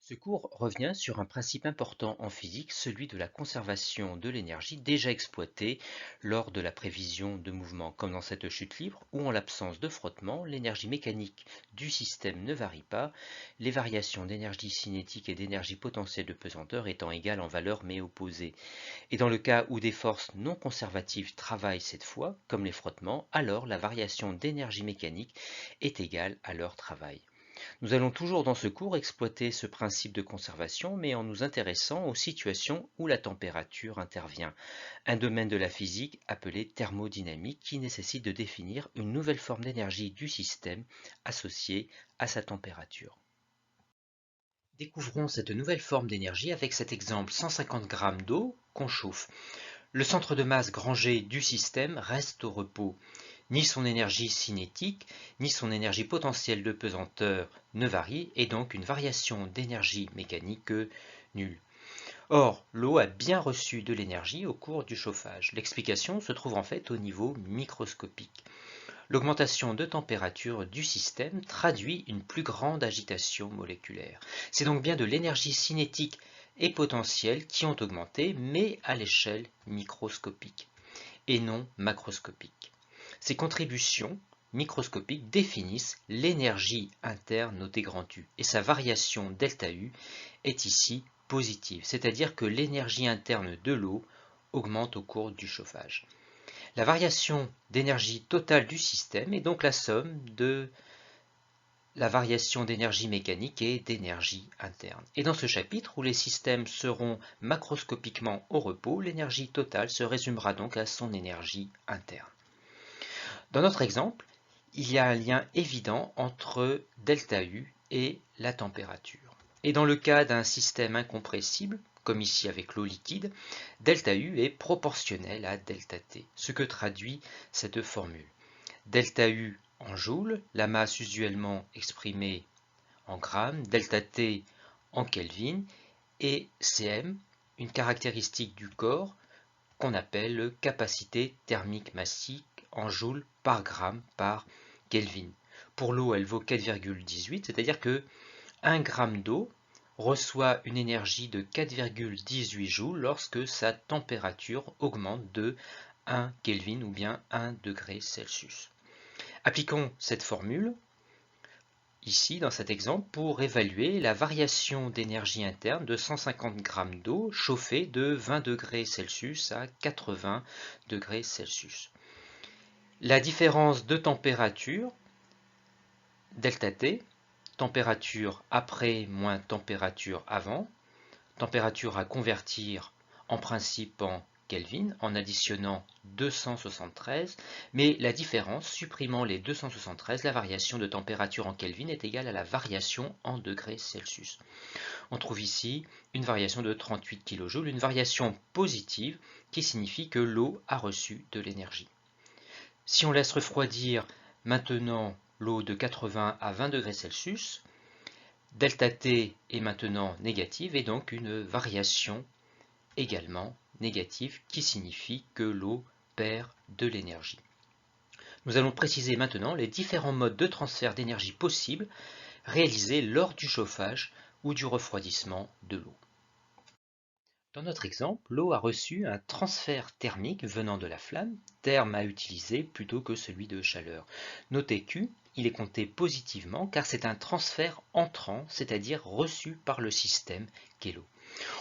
Ce cours revient sur un principe important en physique, celui de la conservation de l'énergie déjà exploitée lors de la prévision de mouvement, comme dans cette chute libre où en l'absence de frottement, l'énergie mécanique du système ne varie pas, les variations d'énergie cinétique et d'énergie potentielle de pesanteur étant égales en valeur mais opposées. Et dans le cas où des forces non conservatives travaillent cette fois, comme les frottements, alors la variation d'énergie mécanique est égale à leur travail. Nous allons toujours dans ce cours exploiter ce principe de conservation, mais en nous intéressant aux situations où la température intervient, un domaine de la physique appelé thermodynamique qui nécessite de définir une nouvelle forme d'énergie du système associée à sa température. Découvrons cette nouvelle forme d'énergie avec cet exemple 150 g d'eau qu'on chauffe. Le centre de masse grand G du système reste au repos. Ni son énergie cinétique, ni son énergie potentielle de pesanteur ne varient, et donc une variation d'énergie mécanique nulle. Or, l'eau a bien reçu de l'énergie au cours du chauffage. L'explication se trouve en fait au niveau microscopique. L'augmentation de température du système traduit une plus grande agitation moléculaire. C'est donc bien de l'énergie cinétique et potentielle qui ont augmenté, mais à l'échelle microscopique et non macroscopique. Ces contributions microscopiques définissent l'énergie interne notée grand U et sa variation delta U est ici positive, c'est-à-dire que l'énergie interne de l'eau augmente au cours du chauffage. La variation d'énergie totale du système est donc la somme de la variation d'énergie mécanique et d'énergie interne. Et dans ce chapitre où les systèmes seront macroscopiquement au repos, l'énergie totale se résumera donc à son énergie interne. Dans notre exemple, il y a un lien évident entre ΔU et la température. Et dans le cas d'un système incompressible, comme ici avec l'eau liquide, ΔU est proportionnel à ΔT, ce que traduit cette formule. ΔU en joules, la masse usuellement exprimée en grammes, ΔT en Kelvin, et Cm, une caractéristique du corps qu'on appelle capacité thermique massique en joules par gramme par Kelvin. Pour l'eau, elle vaut 4,18, c'est-à-dire que 1 gramme d'eau reçoit une énergie de 4,18 joules lorsque sa température augmente de 1 Kelvin ou bien 1 degré Celsius. Appliquons cette formule ici dans cet exemple pour évaluer la variation d'énergie interne de 150 g d'eau chauffée de 20 degrés Celsius à 80 degrés Celsius. La différence de température, ΔT, température après moins température avant, température à convertir en principe en Kelvin en additionnant 273, mais la différence, supprimant les 273, la variation de température en Kelvin est égale à la variation en degrés Celsius. On trouve ici une variation de 38 kJ, une variation positive qui signifie que l'eau a reçu de l'énergie. Si on laisse refroidir maintenant l'eau de 80 à 20 degrés Celsius, ΔT est maintenant négative et donc une variation également négative qui signifie que l'eau perd de l'énergie. Nous allons préciser maintenant les différents modes de transfert d'énergie possibles réalisés lors du chauffage ou du refroidissement de l'eau. Dans notre exemple, l'eau a reçu un transfert thermique venant de la flamme, terme à utiliser plutôt que celui de chaleur. Notez Q, il est compté positivement car c'est un transfert entrant, c'est-à-dire reçu par le système qu'est l'eau.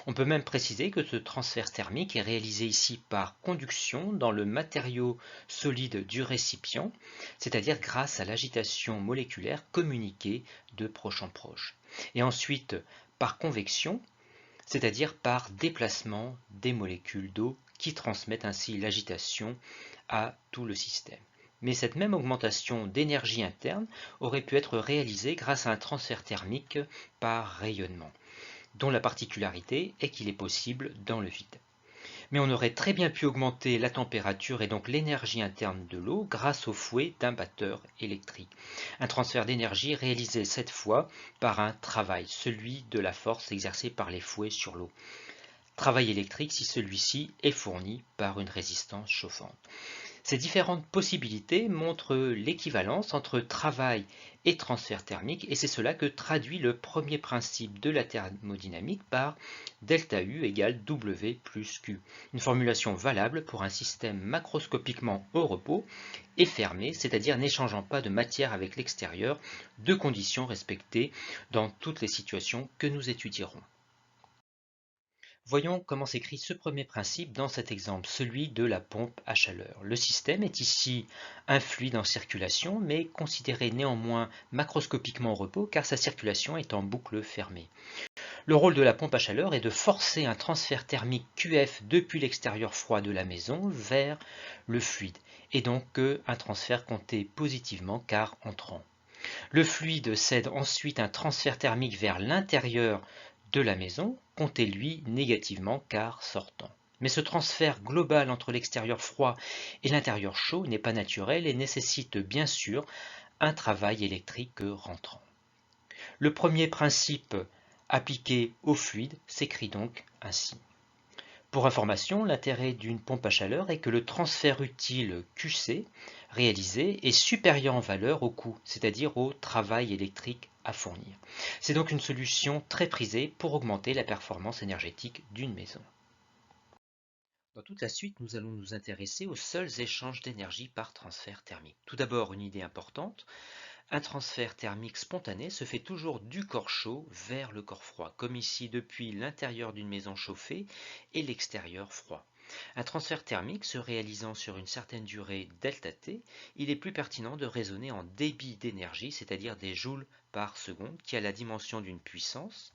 On peut même préciser que ce transfert thermique est réalisé ici par conduction dans le matériau solide du récipient, c'est-à-dire grâce à l'agitation moléculaire communiquée de proche en proche. Et ensuite par convection, c'est-à-dire par déplacement des molécules d'eau qui transmettent ainsi l'agitation à tout le système. Mais cette même augmentation d'énergie interne aurait pu être réalisée grâce à un transfert thermique par rayonnement, dont la particularité est qu'il est possible dans le vide. Mais on aurait très bien pu augmenter la température et donc l'énergie interne de l'eau grâce au fouet d'un batteur électrique. Un transfert d'énergie réalisé cette fois par un travail, celui de la force exercée par les fouets sur l'eau. Travail électrique si celui-ci est fourni par une résistance chauffante. Ces différentes possibilités montrent l'équivalence entre travail et transfert thermique, et c'est cela que traduit le premier principe de la thermodynamique par delta U égale W plus Q. Une formulation valable pour un système macroscopiquement au repos et fermé, c'est-à-dire n'échangeant pas de matière avec l'extérieur, deux conditions respectées dans toutes les situations que nous étudierons. Voyons comment s'écrit ce premier principe dans cet exemple, celui de la pompe à chaleur. Le système est ici un fluide en circulation, mais considéré néanmoins macroscopiquement au repos car sa circulation est en boucle fermée. Le rôle de la pompe à chaleur est de forcer un transfert thermique QF depuis l'extérieur froid de la maison vers le fluide, et donc un transfert compté positivement car entrant. Le fluide cède ensuite un transfert thermique vers l'intérieur de la maison, compté lui négativement car sortant. Mais ce transfert global entre l'extérieur froid et l'intérieur chaud n'est pas naturel et nécessite bien sûr un travail électrique rentrant. Le premier principe appliqué au fluide s'écrit donc ainsi. Pour information, l'intérêt d'une pompe à chaleur est que le transfert utile QC réalisé est supérieur en valeur au coût, c'est-à-dire au travail électrique à fournir. C'est donc une solution très prisée pour augmenter la performance énergétique d'une maison. Dans toute la suite, nous allons nous intéresser aux seuls échanges d'énergie par transfert thermique. Tout d'abord, une idée importante, un transfert thermique spontané se fait toujours du corps chaud vers le corps froid, comme ici depuis l'intérieur d'une maison chauffée et l'extérieur froid. Un transfert thermique se réalisant sur une certaine durée ΔT, il est plus pertinent de raisonner en débit d'énergie, c'est-à-dire des joules par seconde, qui a la dimension d'une puissance,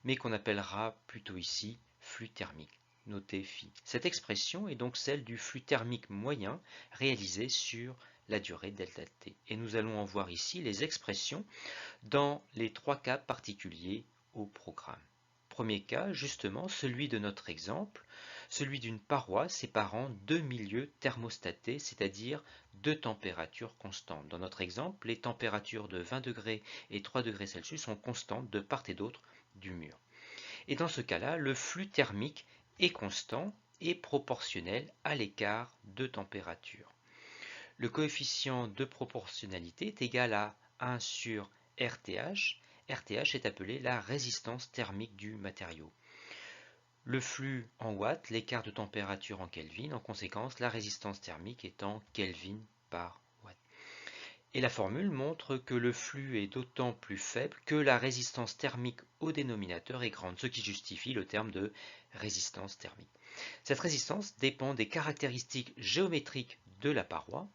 mais qu'on appellera plutôt ici flux thermique. Notez phi. Cette expression est donc celle du flux thermique moyen réalisé sur la durée ΔT. Et nous allons en voir ici les expressions dans les trois cas particuliers au programme. Premier cas, justement, celui de notre exemple, celui d'une paroi séparant deux milieux thermostatés, c'est-à-dire deux températures constantes. Dans notre exemple, les températures de 20 degrés et 3 degrés Celsius sont constantes de part et d'autre du mur. Et dans ce cas-là, le flux thermique est constant et proportionnel à l'écart de température. Le coefficient de proportionnalité est égal à 1 sur RTH. RTH est appelé la résistance thermique du matériau. Le flux en watts, l'écart de température en Kelvin, en conséquence, la résistance thermique est en Kelvin par watt. Et la formule montre que le flux est d'autant plus faible que la résistance thermique au dénominateur est grande, ce qui justifie le terme de résistance thermique. Cette résistance dépend des caractéristiques géométriques de la paroi,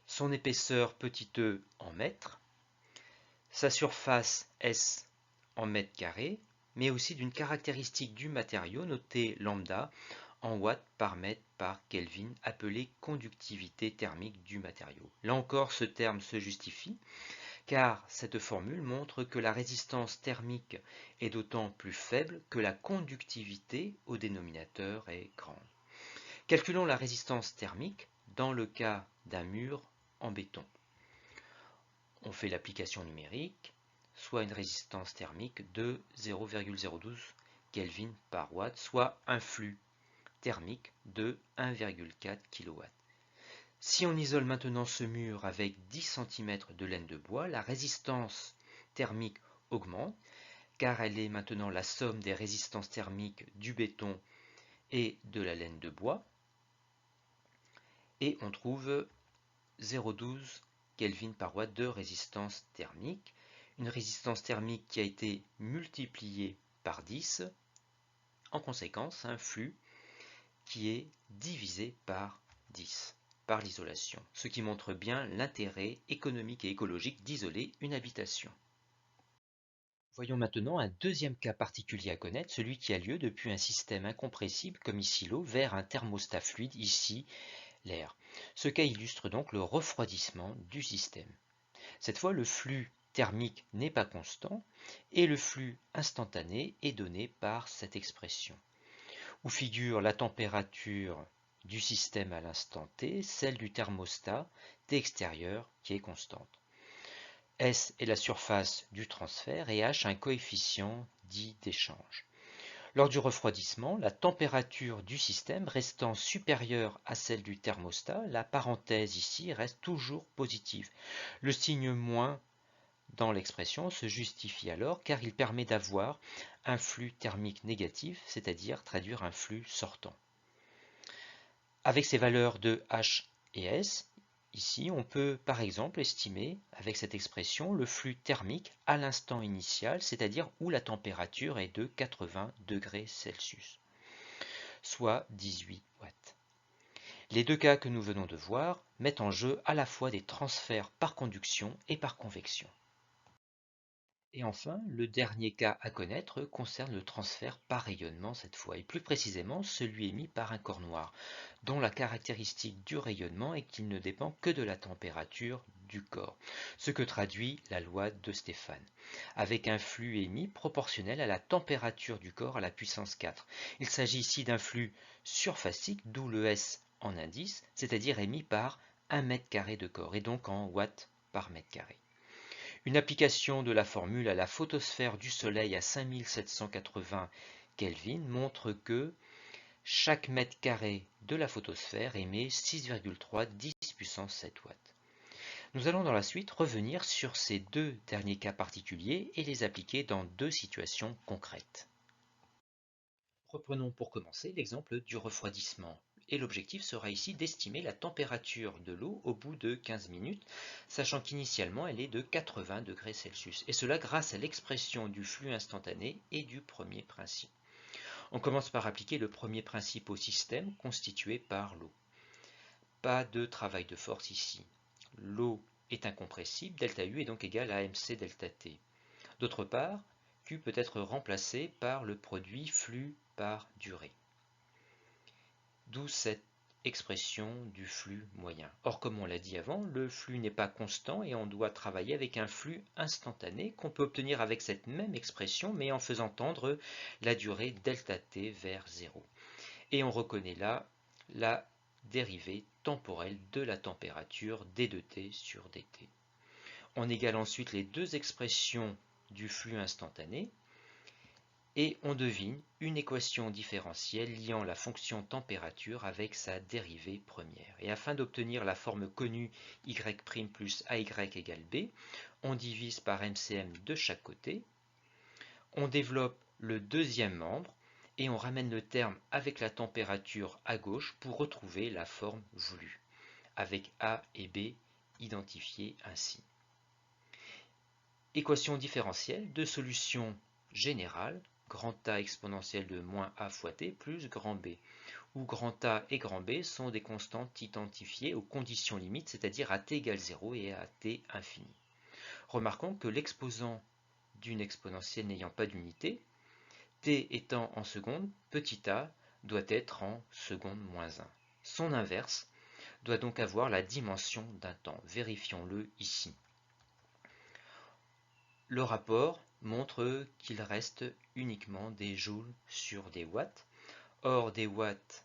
son épaisseur petit e en mètres, sa surface S en mètres carrés, mais aussi d'une caractéristique du matériau notée lambda en watts par mètre par Kelvin, appelée conductivité thermique du matériau. Là encore, ce terme se justifie, car cette formule montre que la résistance thermique est d'autant plus faible que la conductivité au dénominateur est grande. Calculons la résistance thermique dans le cas d'un mur en béton. On fait l'application numérique, soit une résistance thermique de 0,012 Kelvin par watt, soit un flux thermique de 1,4 kW. Si on isole maintenant ce mur avec 10 cm de laine de bois, la résistance thermique augmente, car elle est maintenant la somme des résistances thermiques du béton et de la laine de bois, et on trouve 0,12 Kelvin par watt de résistance thermique, une résistance thermique qui a été multipliée par 10, en conséquence un flux qui est divisé par 10, par l'isolation, ce qui montre bien l'intérêt économique et écologique d'isoler une habitation. Voyons maintenant un deuxième cas particulier à connaître, celui qui a lieu depuis un système incompressible comme ici l'eau vers un thermostat fluide, ici l'air. Ce cas illustre donc le refroidissement du système. Cette fois, le flux thermique n'est pas constant et le flux instantané est donné par cette expression, où figure la température du système à l'instant t, celle du thermostat T extérieur qui est constante. S est la surface du transfert et H un coefficient dit d'échange. Lors du refroidissement, la température du système restant supérieure à celle du thermostat, la parenthèse ici reste toujours positive. Le signe moins dans l'expression se justifie alors car il permet d'avoir un flux thermique négatif, c'est-à-dire traduire un flux sortant. Avec ces valeurs de H et S, ici on peut par exemple estimer avec cette expression le flux thermique à l'instant initial, c'est-à-dire où la température est de 80 degrés Celsius, soit 18 watts. Les deux cas que nous venons de voir mettent en jeu à la fois des transferts par conduction et par convection. Et enfin, le dernier cas à connaître concerne le transfert par rayonnement cette fois, et plus précisément celui émis par un corps noir, dont la caractéristique du rayonnement est qu'il ne dépend que de la température du corps, ce que traduit la loi de Stéphane, avec un flux émis proportionnel à la température du corps à la puissance 4. Il s'agit ici d'un flux surfacique, d'où le S en indice, c'est-à-dire émis par 1 mètre carré de corps, et donc en watts par mètre carré. Une application de la formule à la photosphère du Soleil à 5780 Kelvin montre que chaque mètre carré de la photosphère émet 6,3 10 puissance 7 watts. Nous allons dans la suite revenir sur ces deux derniers cas particuliers et les appliquer dans deux situations concrètes. Reprenons pour commencer l'exemple du refroidissement. Et l'objectif sera ici d'estimer la température de l'eau au bout de 15 minutes, sachant qu'initialement elle est de 80 degrés Celsius, et cela grâce à l'expression du flux instantané et du premier principe. On commence par appliquer le premier principe au système constitué par l'eau. Pas de travail de force ici. L'eau est incompressible, ΔU est donc égal à mc ΔT. D'autre part, Q peut être remplacé par le produit flux par durée. D'où cette expression du flux moyen. Or, comme on l'a dit avant, le flux n'est pas constant et on doit travailler avec un flux instantané qu'on peut obtenir avec cette même expression, mais en faisant tendre la durée ΔT vers 0. Et on reconnaît là la dérivée temporelle de la température d de t sur dt. On égale ensuite les deux expressions du flux instantané, et on devine une équation différentielle liant la fonction température avec sa dérivée première. Et afin d'obtenir la forme connue y' plus ay égale b, on divise par mcm de chaque côté, on développe le deuxième membre et on ramène le terme avec la température à gauche pour retrouver la forme voulue, avec a et b identifiés ainsi. Équation différentielle de solution générale, grand A exponentielle de moins a fois t plus grand B, où grand A et grand B sont des constantes identifiées aux conditions limites, c'est-à-dire à t égale 0 et à t infini. Remarquons que l'exposant d'une exponentielle n'ayant pas d'unité, t étant en seconde, petit a doit être en seconde moins 1. Son inverse doit donc avoir la dimension d'un temps. Vérifions-le ici. Le rapport montre qu'il reste uniquement des joules sur des watts. Or, des watts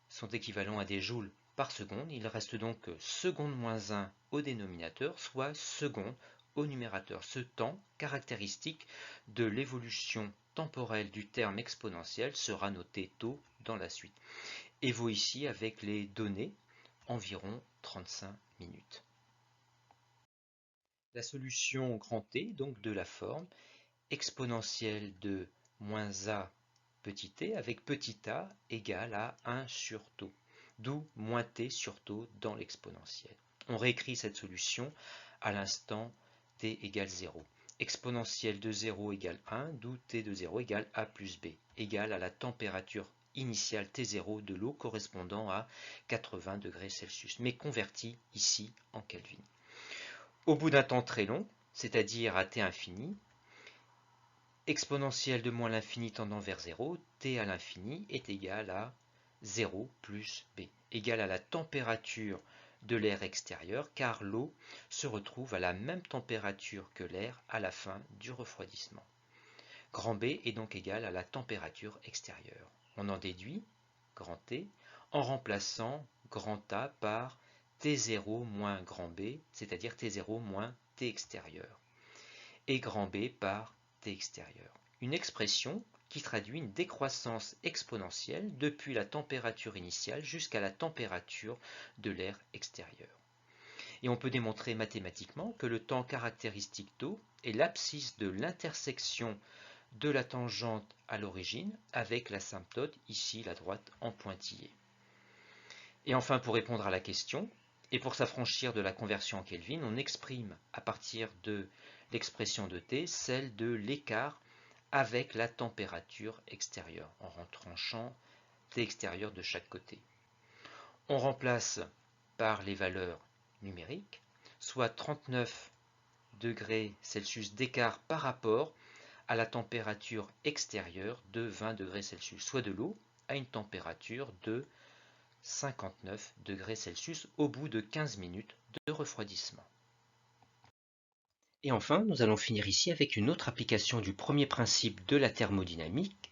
sont équivalents à des joules par seconde. Il reste donc seconde moins 1 au dénominateur, soit seconde au numérateur. Ce temps caractéristique de l'évolution temporelle du terme exponentiel sera noté tôt dans la suite, et vaut ici avec les données environ 35 minutes. La solution grand T, donc de la forme exponentielle de moins a petit t avec petit a égale à 1 sur tau, d'où moins t sur tau dans l'exponentielle. On réécrit cette solution à l'instant t égale 0. Exponentielle de 0 égale 1, d'où t de 0 égale a plus b, égale à la température initiale T0 de l'eau correspondant à 80 degrés Celsius, mais convertie ici en Kelvin. Au bout d'un temps très long, c'est-à-dire à t infini, exponentielle de moins l'infini tendant vers 0, t à l'infini est égal à 0 plus b, égal à la température de l'air extérieur, car l'eau se retrouve à la même température que l'air à la fin du refroidissement. Grand B est donc égal à la température extérieure. On en déduit grand T en remplaçant grand A par T0 moins grand B, c'est-à-dire T0 moins T extérieur, et grand B par T extérieur. une expression qui traduit une décroissance exponentielle depuis la température initiale jusqu'à la température de l'air extérieur. Et on peut démontrer mathématiquement que le temps caractéristique d'eau est l'abscisse de l'intersection de la tangente à l'origine avec l'asymptote, ici la droite en pointillé. Et enfin, pour répondre à la question, et pour s'affranchir de la conversion en Kelvin, on exprime à partir de l'expression de T celle de l'écart avec la température extérieure, en retranchant T extérieur de chaque côté. On remplace par les valeurs numériques, soit 39 degrés Celsius d'écart par rapport à la température extérieure de 20 degrés Celsius, soit de l'eau à une température de 59 degrés Celsius au bout de 15 minutes de refroidissement. Et enfin, nous allons finir ici avec une autre application du premier principe de la thermodynamique,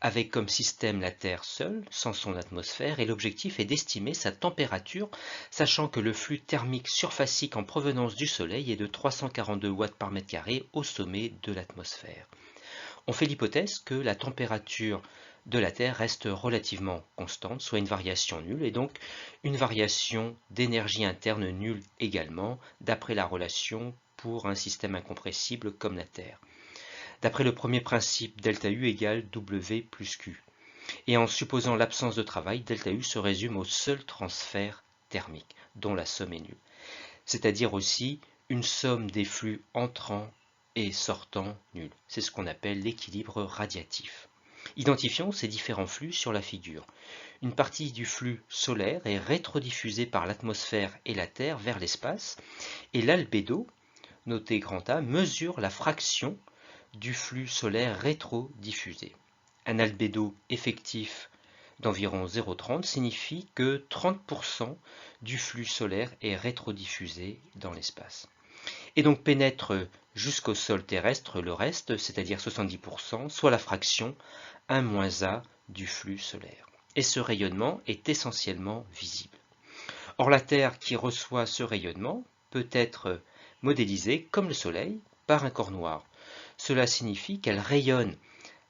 avec comme système la Terre seule, sans son atmosphère, et l'objectif est d'estimer sa température, sachant que le flux thermique surfacique en provenance du Soleil est de 342 watts par mètre carré au sommet de l'atmosphère. On fait l'hypothèse que la température de la Terre reste relativement constante, soit une variation nulle, et donc une variation d'énergie interne nulle également, d'après la relation pour un système incompressible comme la Terre. D'après le premier principe, ΔU égale W plus Q. Et en supposant l'absence de travail, ΔU se résume au seul transfert thermique, dont la somme est nulle. C'est-à-dire aussi une somme des flux entrants et sortants nuls. C'est ce qu'on appelle l'équilibre radiatif. Identifions ces différents flux sur la figure. Une partie du flux solaire est rétrodiffusée par l'atmosphère et la Terre vers l'espace, et l'albédo, noté grand A, mesure la fraction du flux solaire rétrodiffusé. Un albédo effectif d'environ 0,30 signifie que 30% du flux solaire est rétrodiffusé dans l'espace. Et donc pénètre jusqu'au sol terrestre le reste, c'est-à-dire 70%, soit la fraction 1-A du flux solaire. Et ce rayonnement est essentiellement visible. Or la Terre qui reçoit ce rayonnement peut être modélisée comme le Soleil par un corps noir. Cela signifie qu'elle rayonne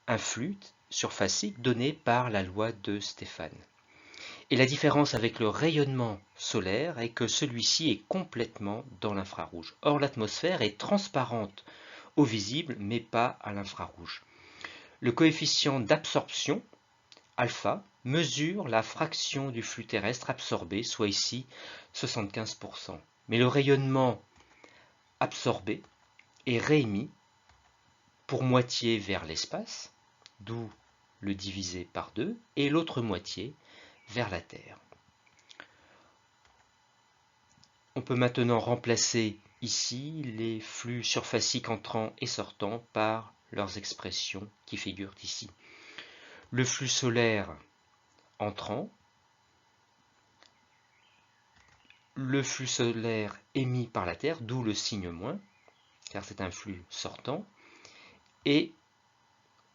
un flux surfacique donné par la loi de Stéphane. Et la différence avec le rayonnement solaire est que celui-ci est complètement dans l'infrarouge. Or l'atmosphère est transparente au visible mais pas à l'infrarouge. Le coefficient d'absorption, alpha, mesure la fraction du flux terrestre absorbé, soit ici 75%. Mais le rayonnement absorbé est réémis pour moitié vers l'espace, d'où le diviser par 2, et l'autre moitié vers la Terre. On peut maintenant remplacer ici les flux surfaciques entrants et sortants par leurs expressions qui figurent ici. Le flux solaire entrant, le flux solaire émis par la Terre, d'où le signe moins, car c'est un flux sortant, et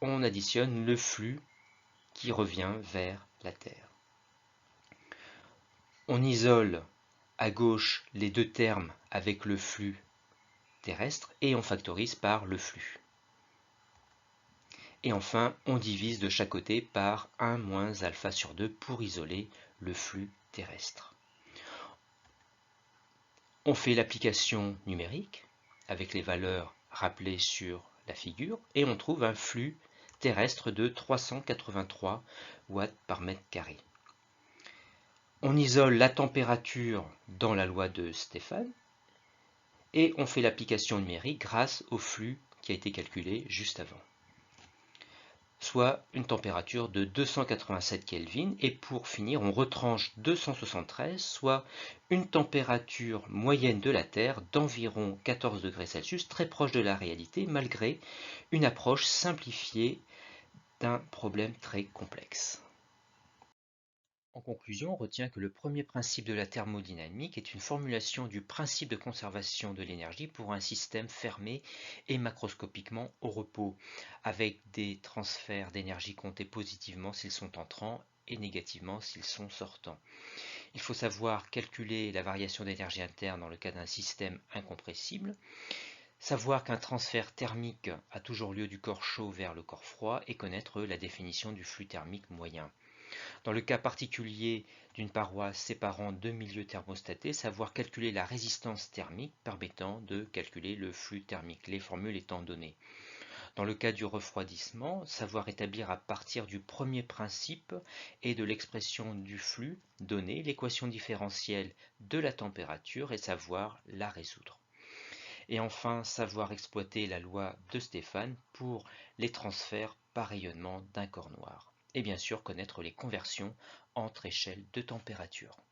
on additionne le flux qui revient vers la Terre. On isole à gauche les deux termes avec le flux terrestre et on factorise par le flux. Et enfin, on divise de chaque côté par 1 moins alpha sur 2 pour isoler le flux terrestre. On fait l'application numérique avec les valeurs rappelées sur la figure et on trouve un flux terrestre de 383 watts par mètre carré. On isole la température dans la loi de Stéphane et on fait l'application numérique grâce au flux qui a été calculé juste avant, soit une température de 287 Kelvin, et pour finir on retranche 273, soit une température moyenne de la Terre d'environ 14 degrés Celsius, très proche de la réalité malgré une approche simplifiée d'un problème très complexe. En conclusion, on retient que le premier principe de la thermodynamique est une formulation du principe de conservation de l'énergie pour un système fermé et macroscopiquement au repos, avec des transferts d'énergie comptés positivement s'ils sont entrants et négativement s'ils sont sortants. Il faut savoir calculer la variation d'énergie interne dans le cas d'un système incompressible. Savoir qu'un transfert thermique a toujours lieu du corps chaud vers le corps froid et connaître la définition du flux thermique moyen. Dans le cas particulier d'une paroi séparant deux milieux thermostatés, savoir calculer la résistance thermique permettant de calculer le flux thermique, les formules étant données. Dans le cas du refroidissement, savoir établir à partir du premier principe et de l'expression du flux donné l'équation différentielle de la température et savoir la résoudre. Et enfin, savoir exploiter la loi de Stéphane pour les transferts par rayonnement d'un corps noir. Et bien sûr, connaître les conversions entre échelles de température.